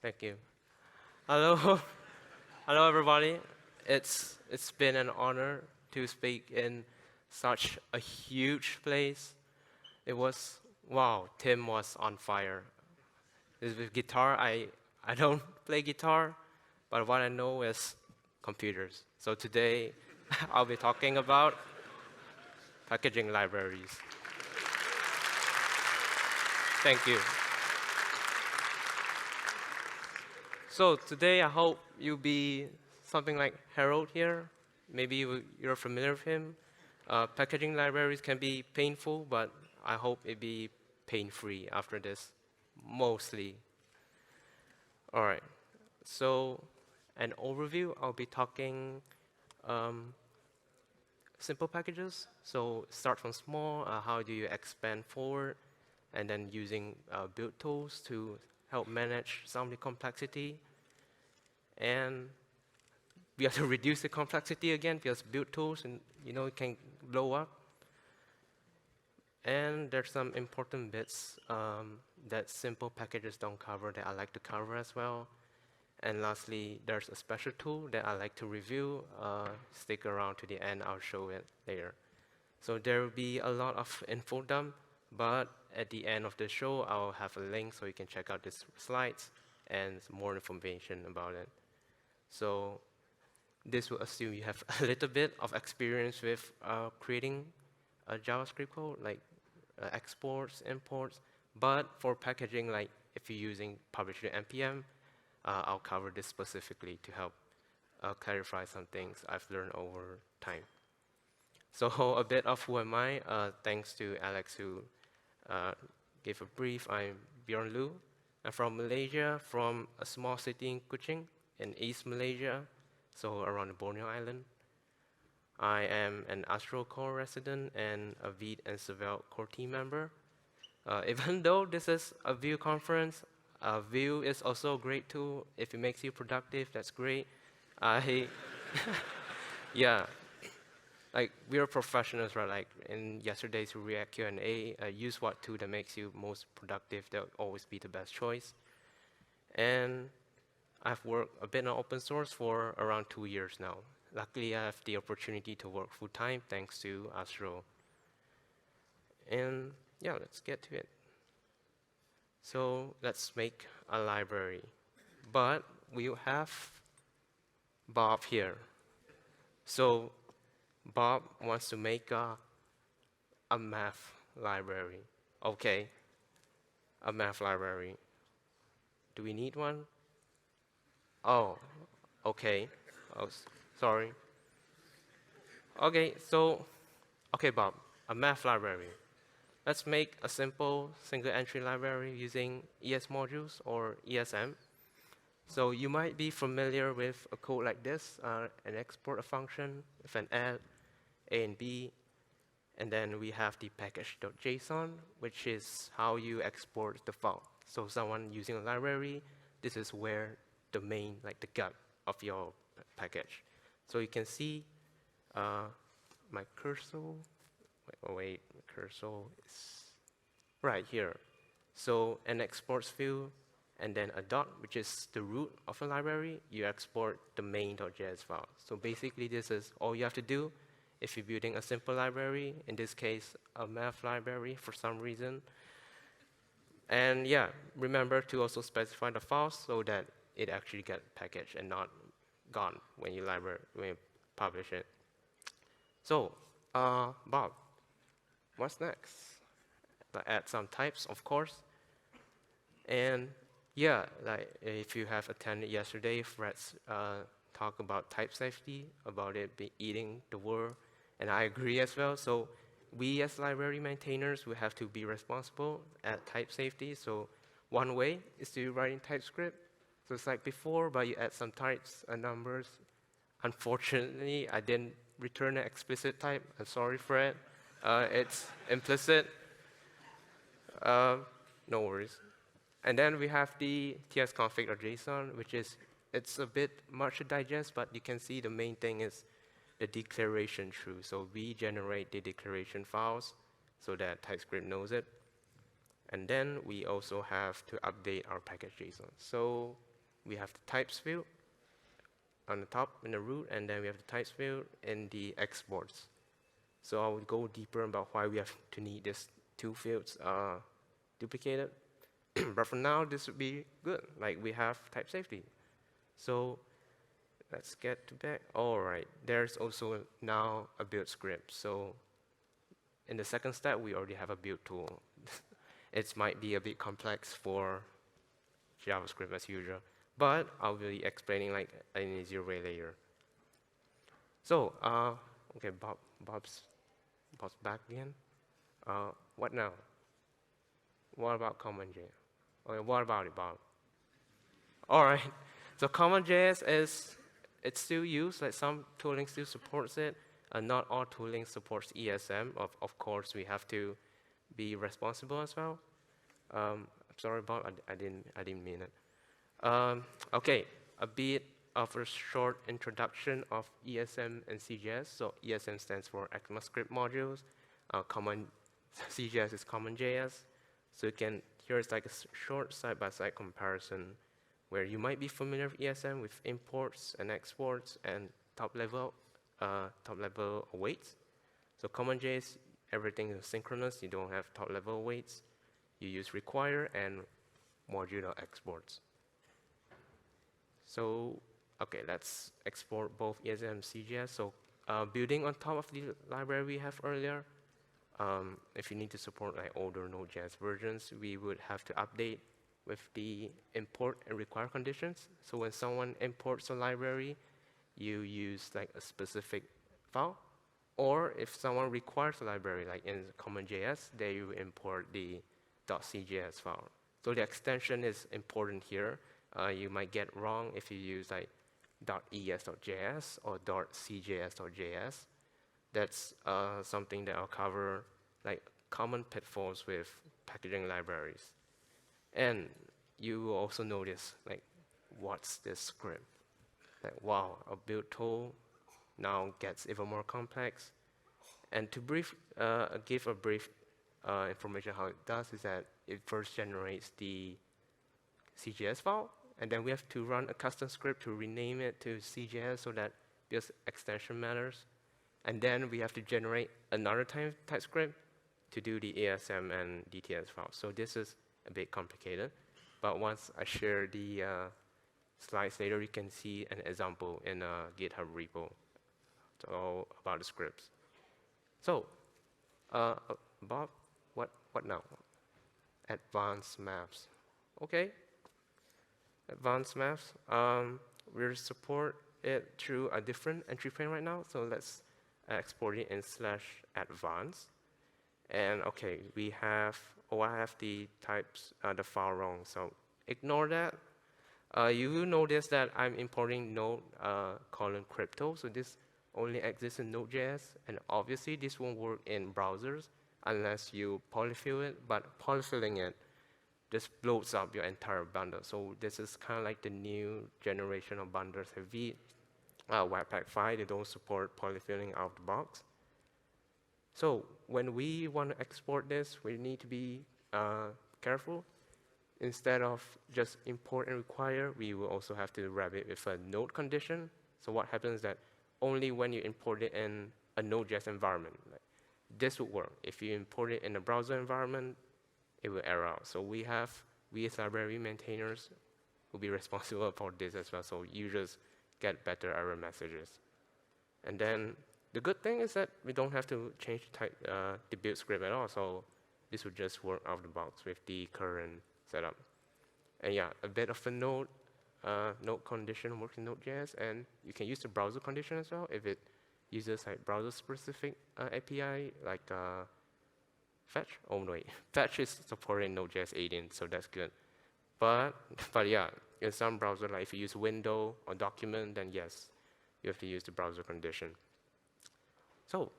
Thank you. Hello, hello everybody. It's been an honor to speak in such a huge place. It was wow. Tim was on fire. With guitar, I don't play guitar, but what I know is computers. So today, I'll be talking about packaging libraries. Thank you. So today, I hope you'll be something like Harold here. Maybe you're familiar with him. Packaging libraries can be painful, but I hope it be pain-free after this, mostly. All right. So an overview, I'll be talking um, simple packages. So start from small, how do you expand forward, and then using build tools to help manage some of the complexity. And we have to reduce the complexity again because build tools and it can blow up. And there's some important bits that simple packages don't cover that I like to cover as well. And lastly, there's a special tool that I like to review. Stick around to the end, I'll show it later. So there will be a lot of info dump, but at the end of the show, I'll have a link so you can check out these slides and more information about it. So this will assume you have a little bit of experience with creating a JavaScript code, like exports, imports. But for packaging, like if you're using publish to npm, I'll cover this specifically to help clarify some things I've learned over time. So a bit of who am I, thanks to Alex who gave a brief. I'm Bjorn. I'm from Malaysia, from a small city in Kuching in East Malaysia, so around the Borneo Island. I am an Astro Core resident and a Vite and Svelte core team member. Even though this is a Vue conference, Vue is also a great tool. If it makes you productive, that's great. Yeah, like we are professionals, right? Like in yesterday's React Q&A, use what tool that makes you most productive. That will always be the best choice. And I've worked a bit on open source for around 2 years now. Luckily, I have the opportunity to work full-time thanks to Astro. And yeah, let's get to it. So let's make a library. But we have Bob here. So Bob wants to make a math library. OK, a math library. Do we need one? Oh, OK. Oh, sorry. OK, so, OK, Bob, a math library. Let's make a simple single entry library using ES modules or ESM. So you might be familiar with a code like this, an export a function with an add, A and B, and then we have the package.json, which is how you export the file. So someone using a library, this is where the main, like the gut of your package. So you can see my cursor. Wait, cursor is right here. So an exports field, and then a dot, which is the root of a library. You export the main.js file. So basically, this is all you have to do if you're building a simple library, in this case, a math library for some reason. And yeah, remember to also specify the files so that it actually gets packaged and not gone when you publish it. So, Bob, what's next? Add some types, of course. And yeah, like if you have attended yesterday, Fred's talk about type safety, about it eating the world, and I agree as well. So we as library maintainers, we have to be responsible at type safety. So one way is to write in TypeScript. So it's like before, but you add some types and numbers. Unfortunately, I didn't return an explicit type. I'm sorry, Fred. It's implicit. No worries. And then we have the tsconfig.json, which is, it's a bit much to digest, but you can see the main thing is the declaration true. So we generate the declaration files so that TypeScript knows it. And then we also have to update our package.json. So we have the types field on the top in the root, and then we have the types field in the exports. So I will go deeper about why we have to need these two fields duplicated. But for now, this would be good. Like we have type safety. So let's get to back. All right, there's also now a build script. So in the second step, we already have a build tool. It might be a bit complex for JavaScript as usual, but I'll be explaining like in an easier way later. So, okay, Bob's back again. What now? What about CommonJS? Okay, what about it, Bob? All right. So CommonJS it's still used. Like some tooling still supports it. Not all tooling supports ESM. Of course, we have to be responsible as well. I'm sorry, Bob. I didn't mean it. Okay, a bit of a short introduction of ESM and CJS. So ESM stands for ECMAScript modules. CJS is CommonJS. So you can, here it's like a short side-by-side comparison where you might be familiar with ESM with imports and exports and top-level awaits. So CommonJS, everything is synchronous. You don't have top-level awaits. You use require and modular exports. So, okay, let's export both ESM and CJS. So building on top of the library we have earlier, if you need to support like older Node.js versions, we would have to update with the import and require conditions. So when someone imports a library, you use like a specific file. Or if someone requires a library, like in CommonJS, they will import the .cjs file. So the extension is important here. You might get wrong if you use like .es.js or .cjs.js. That's something that I'll cover, like common pitfalls with packaging libraries. And you will also notice, like, what's this script? Like, wow, a build tool now gets even more complex. And to give a brief information how it does is that it first generates the CJS file, and then we have to run a custom script to rename it to CJS so that this extension matters. And then we have to generate another type script to do the ESM and DTS files. So this is a bit complicated. But once I share the slides later, you can see an example in a GitHub repo. It's all about the scripts. So, Bob, what now? Advanced maps. Okay. Advanced maps. We support it through a different entry point right now. So let's export it in /advanced. And okay, we have, I have the types, the file wrong. So ignore that. You will notice that I'm importing node :crypto. So this only exists in Node.js. And obviously, this won't work in browsers unless you polyfill it. But polyfilling it just blows up your entire bundle. So this is kind of like the new generation of bundles. Webpack 5, they don't support polyfilling out of the box. So when we want to export this, we need to be careful. Instead of just import and require, we will also have to wrap it with a node condition. So what happens is that only when you import it in a Node.js environment, like, this would work. If you import it in a browser environment, it will error out. So we as library maintainers will be responsible for this as well. So users get better error messages. And then the good thing is that we don't have to change the build script at all. So this would just work out of the box with the current setup. And yeah, a bit of a node condition works in Node.js, and you can use the browser condition as well if it uses like browser-specific API like fetch. Oh no, wait, fetch is supporting Node.js 18, so that's good. But yeah, in some browser, like if you use window or document, then yes, you have to use the browser condition. So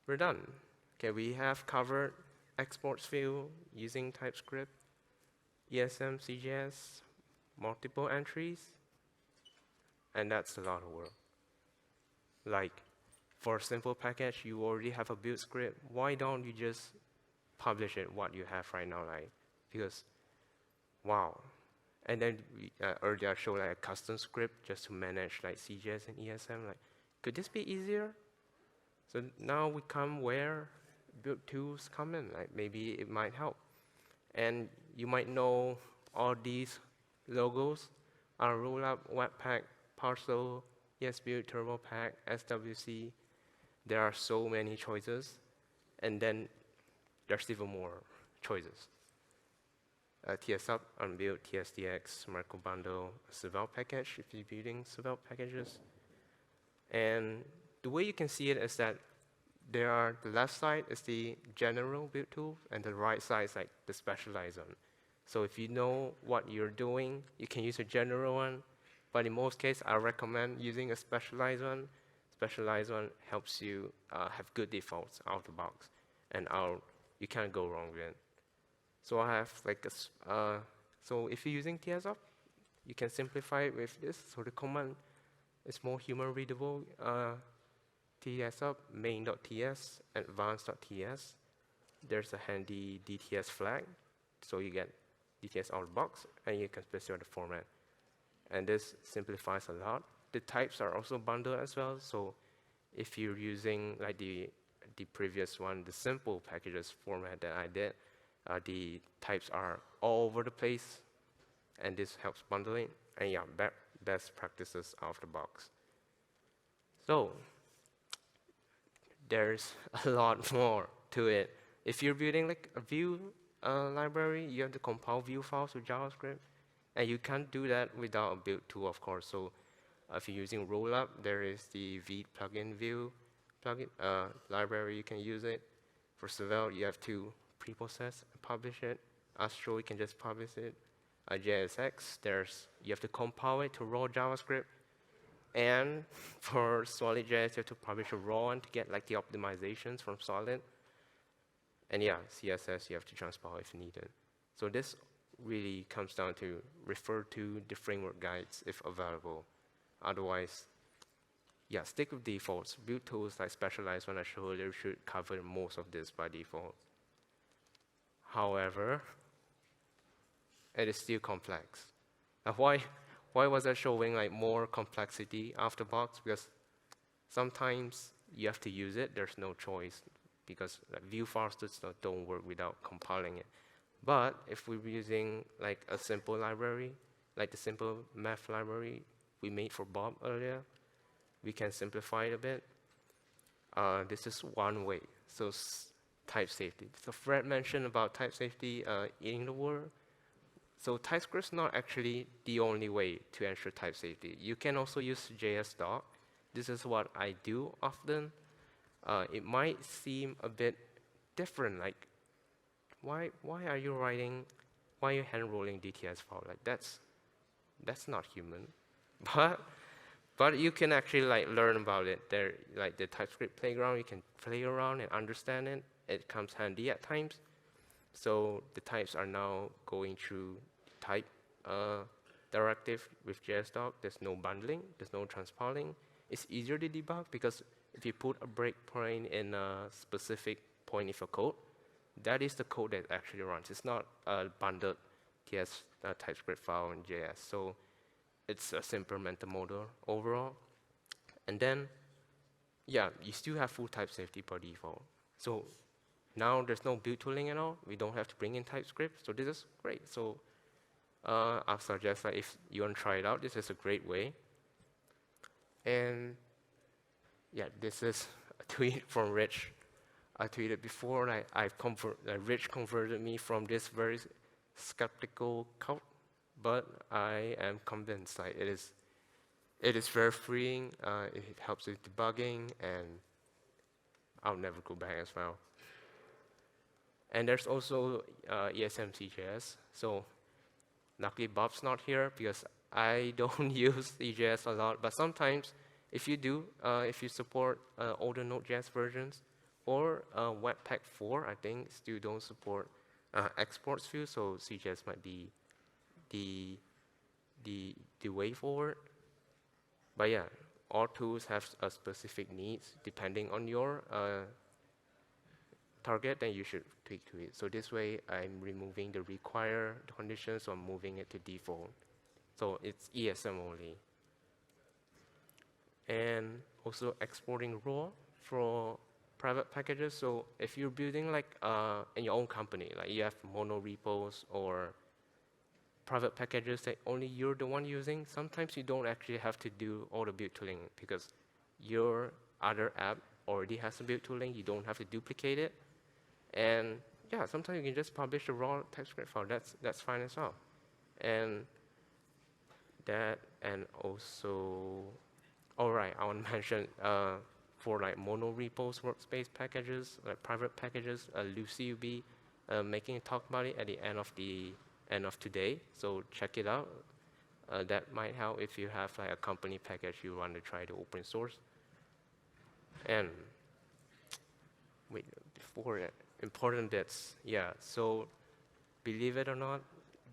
we're done. Okay, we have covered exports field using TypeScript, ESM, CJS, multiple entries, and that's a lot of work. Like, for a simple package, you already have a build script. Why don't you just publish it, what you have right now? Like, because, wow, And then earlier I showed like a custom script just to manage like CJS and ESM. Like, could this be easier? So now we come where build tools come in. Like maybe it might help. And you might know all these logos are Rollup, Webpack, Parcel, ESBuild, TurboPack, SWC. There are so many choices. And then there's even more choices. tsup, unbuild, tsdx, Merkle bundle, Svelte package if you're building Svelte packages. And the way you can see it is that the left side is the general build tool, and the right side is like the specialized one. So if you know what you're doing, you can use a general one. But in most cases, I recommend using a specialized one. Specialized one helps you have good defaults out of the box, and you can't go wrong with it. So I have like so if you're using tsup, you can simplify it with this. So the command is more human readable. tsup main.ts, advanced.ts. There's a handy DTS flag, so you get DTS out of the box, and you can specify the format. And this simplifies a lot. The types are also bundled as well. So if you're using like the previous one, the simple packages format that I did, the types are all over the place, and this helps bundling. And yeah, best practices out of the box. So there's a lot more to it. If you're building like a Vue library, you have to compile Vue files with JavaScript, and you can't do that without a build tool, of course. So if you're using Rollup, there is the v plugin Vue plugin library. You can use it. For Svelte, you have to preprocess and publish it. Astro, you can just publish it. JSX, you have to compile it to raw JavaScript. And for Solid.js, you have to publish a raw one to get like the optimizations from Solid. And yeah, CSS, you have to transpile if needed. So this really comes down to refer to the framework guides if available. Otherwise, yeah, stick with defaults. Build tools like specialized one I showed earlier should cover most of this by default. However, it is still complex. Now, why was I showing like more complexity after box? Because sometimes you have to use it. There's no choice because like, Vue files don't work without compiling it. But if we're using like a simple library, like the simple math library we made for Bob earlier, we can simplify it a bit. This is one way. So type safety. So Fred mentioned about type safety eating the word. So TypeScript is not actually the only way to ensure type safety. You can also use JSDoc. This is what I do often. It might seem a bit different, like why are you hand-rolling DTS file? Like that's not human. But you can actually like learn about it. There, like the TypeScript playground, you can play around and understand it. It comes handy at times. So the types are now going through type directive with JSDoc. There's no bundling, there's no transpiling. It's easier to debug because if you put a breakpoint in a specific point of your code, that is the code that actually runs. It's not a bundled TS TypeScript file in JS. So it's a simple mental model overall. And then, yeah, you still have full type safety by default. So now there's no build tooling at all. We don't have to bring in TypeScript. So this is great. So I suggest that if you want to try it out, this is a great way. And yeah, this is a tweet from Rich. I tweeted before, like Rich converted me from this very skeptical cult, but I am convinced like it is very freeing. It helps with debugging, and I'll never go back as well. And there's also ESM CJS. So luckily Bob's not here because I don't use CJS a lot. But sometimes, if you do, if you support older Node.js versions, or Webpack 4, I think, still don't support exports view. So CJS might be the way forward. But yeah, all tools have specific needs depending on your target, then you should tweak to it. So this way, I'm removing the require conditions, so I'm moving it to default. So it's ESM only. And also exporting raw for private packages. So if you're building like in your own company, like you have mono repos or private packages that only you're the one using, sometimes you don't actually have to do all the build tooling because your other app already has some build tooling. You don't have to duplicate it. And yeah, sometimes you can just publish a raw TypeScript file. That's fine as well. And that, and also, all right, I want to mention for like mono repos workspace packages, like private packages, Lucy will be making a talk about it at the end of today. So check it out. That might help if you have like a company package you want to try to open source. And wait, before that, important bits. Yeah, so believe it or not,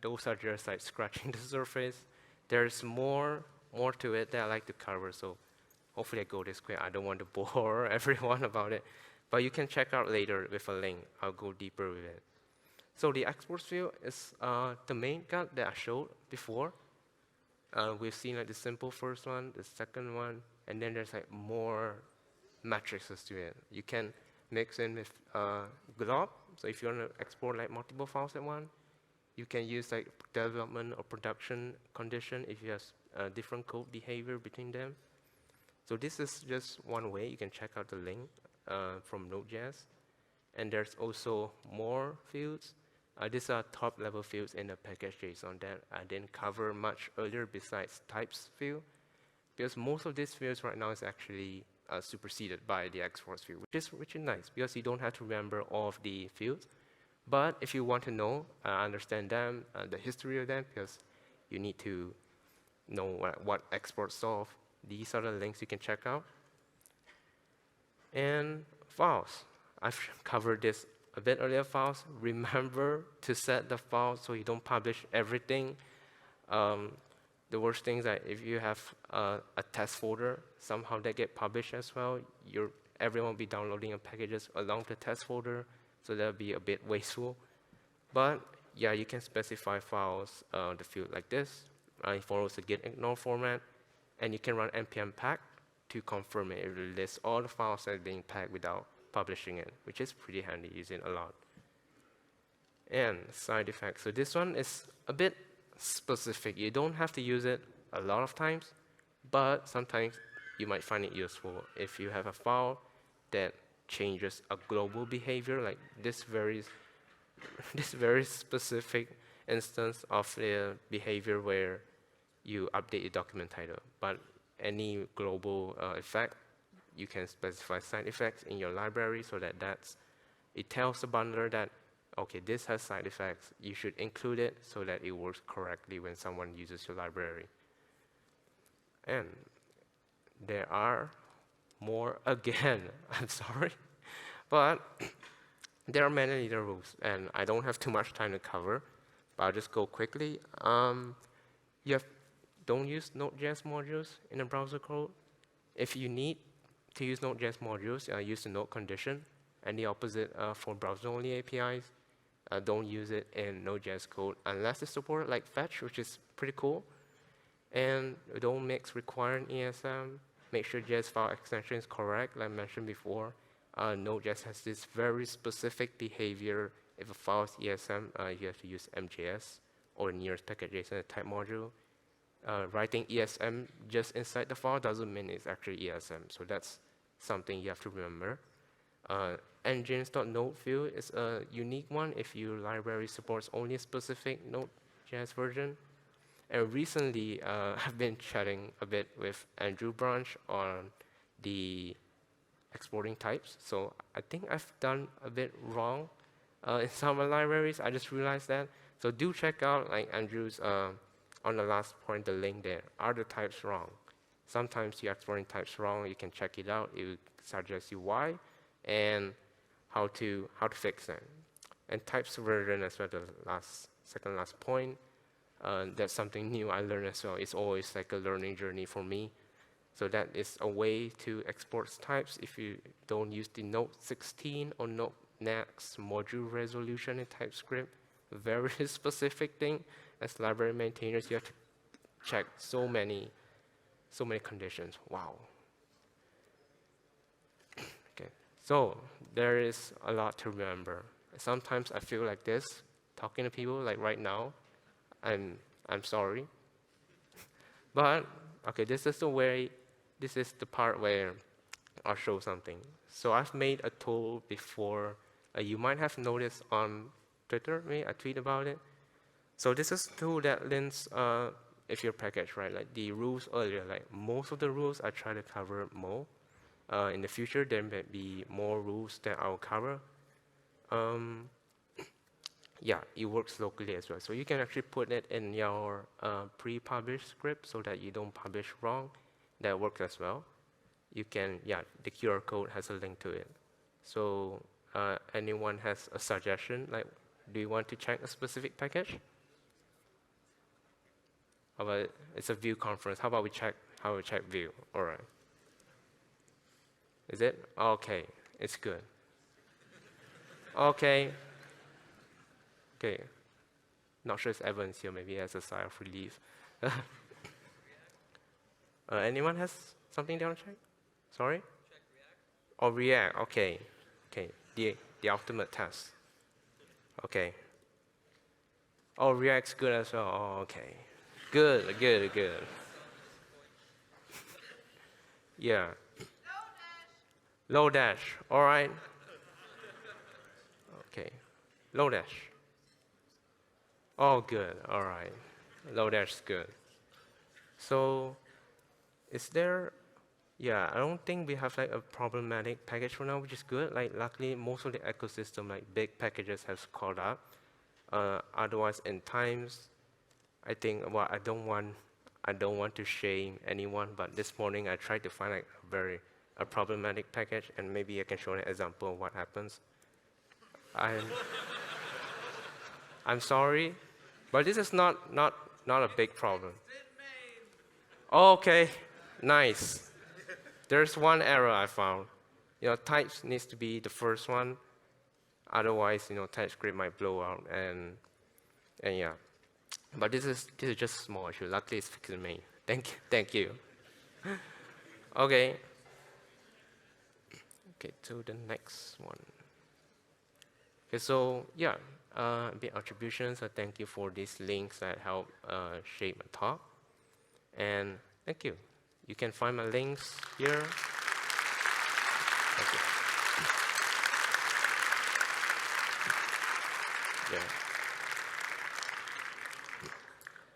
those are just like scratching the surface. There's more to it that I like to cover. So hopefully I go this quick. I don't want to bore everyone about it. But you can check out later with a link. I'll go deeper with it. So the exports view is the main cut that I showed before. We've seen like the simple first one, the second one, and then there's like more matrices to it. You can mix in with glob. So if you want to export like multiple files at once, you can use like development or production condition if you have different code behavior between them. So this is just one way. You can check out the link from Node.js. And there's also more fields. These are top level fields in the package.json that I didn't cover much earlier besides types field. Because most of these fields right now is actually superseded by the exports field, which is nice because you don't have to remember all of the fields. But if you want to know, understand them, the history of them, because you need to know what exports solve, these are the links you can check out. And files. I've covered this a bit earlier. Files. Remember to set the file so you don't publish everything. The worst thing is that if you have a test folder, somehow that get published as well. Everyone will be downloading your packages along the test folder. So that'll be a bit wasteful. But yeah, you can specify files, the field like this. It follows the get ignore format. And you can run npm pack to confirm it. It will list all the files that are being packed without publishing it, which is pretty handy, using a lot. And side effects. So this one is a bit specific. You don't have to use it a lot of times, but sometimes you might find it useful if you have a file that changes a global behavior, like this very specific instance of the behavior where you update the document title. But any global effect, you can specify side effects in your library so that it tells the bundler that, okay, this has side effects. You should include it so that it works correctly when someone uses your library. And there are more again. I'm sorry. But there are many little rules, and I don't have too much time to cover, but I'll just go quickly. Don't use Node.js modules in a browser code. If you need to use Node.js modules, use the node condition, and the opposite for browser-only APIs. Don't use it in Node.js code unless it's supported like fetch, which is pretty cool. And don't mix require and ESM. Make sure JS file extension is correct, like I mentioned before. Node.js has this very specific behavior. If a file is ESM, you have to use MJS or nearest package.json type module. Writing ESM just inside the file doesn't mean it's actually ESM. So that's something you have to remember. Engines.node field is a unique one if your library supports only a specific Node.js version. And recently, I've been chatting a bit with Andrew Branch on the exporting types. So I think I've done a bit wrong in some of the libraries. I just realized that. So do check out like Andrew's on the last point, the link there. Are the types wrong? Sometimes you're exporting types wrong. You can check it out. It will suggest you why and how to fix them. And types version as well, the second last point. That's something new I learned as well. It's always like a learning journey for me. So that is a way to export types if you don't use the Node 16 or Node next, module resolution in TypeScript, very specific thing. As library maintainers, you have to check so many conditions. Wow. Okay, so there is a lot to remember. Sometimes I feel like this, talking to people like right now. I'm sorry, but okay, this is the way. This is the part where I'll show something. So I've made a tool before. You might have noticed on Twitter, maybe I tweet about it. So this is a tool that links if your package, right? Like the rules earlier, like most of the rules I try to cover more. In the future, there may be more rules that I'll cover. Yeah, it works locally as well. So you can actually put it in your pre-published script so that you don't publish wrong. That works as well. You can, yeah, the QR code has a link to it. So anyone has a suggestion? Like, do you want to check a specific package? How about it's a Vue conference? How about we check Vue? All right. Is it? Okay, it's good. Okay. Okay. Not sure if Evan's here. Maybe as a sigh of relief. Anyone has something they want to check? Sorry? Check React. Oh, React. Okay. Okay. The ultimate test. Okay. Oh, React's good as well. Oh, okay. Good, good, good. Yeah. Low dash. All right. Okay. Low dash. Oh, good. All right. Low dash is good. So, is there? Yeah, I don't think we have like a problematic package for now, which is good. Like, luckily, most of the ecosystem, like big packages, has caught up. Otherwise, in times, I think, well, I don't want to shame anyone, but this morning I tried to find like a problematic package, and maybe I can show an example of what happens. I'm sorry, but this is not a big problem. Okay, nice. There's one error I found. Types needs to be the first one. Otherwise, TypeScript might blow out, and yeah. But this is just a small issue. Luckily, it's fixed in May. Thank you. Okay. Okay, to the next one. Okay, so yeah, bit attributions. So thank you for these links that help shape my talk, and thank you. You can find my links here. Thank you. Yeah.